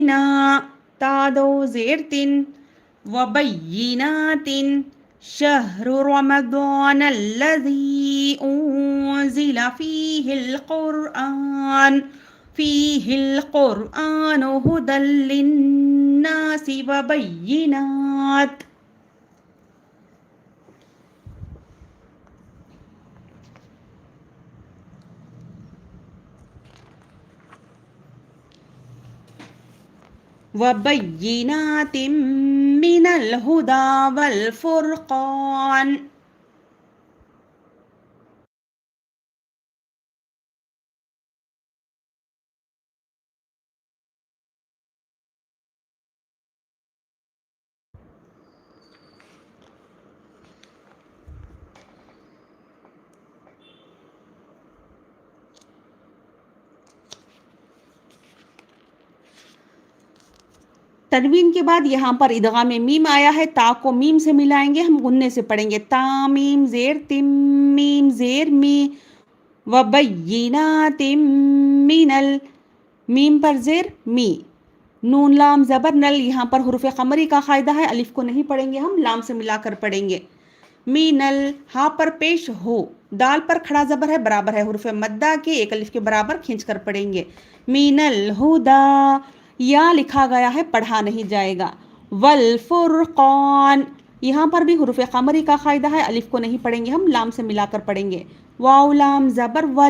ना तादो ज़ेरतिन वबय्यिनातिन शहरु रमज़ानल्लज़ी उन्ज़िल फ़ीहिल क़ुरआन हुदल लिन्नासि वबय्यिनात। वबय्यिनातिम मिनल हुदा वल फुरक़ान। तनवीन के बाद यहाँ पर इदगाम मीम आया है। ता को मीम से मिलाएंगे, हम गुन्ने से पढ़ेंगे। ता मीम ज़ेर तिम मीम ज़ेर मी वबय्यिनातिम मिनल, मीम पर ज़ेर मी, नून लाम ज़बर नल। यहाँ पर हुरूफ क़मरी का क़ायदा है, अलिफ को नहीं पढ़ेंगे, हम लाम से मिलाकर पढ़ेंगे। मीनल, हा पर पेश हो, दाल पर खड़ा ज़बर है, बराबर है हुरूफ मद्दा के, एक अलिफ के बराबर खींच कर पढ़ेंगे। मीनल हुदा, या लिखा गया है, पढ़ा नहीं जाएगा। वल फुरक़ान, यहाँ पर भी हुरूफ क़मरी का क़ायदा है, अलिफ को नहीं पढ़ेंगे, हम लाम से मिलाकर पढ़ेंगे। वाव लाम ज़बर वल।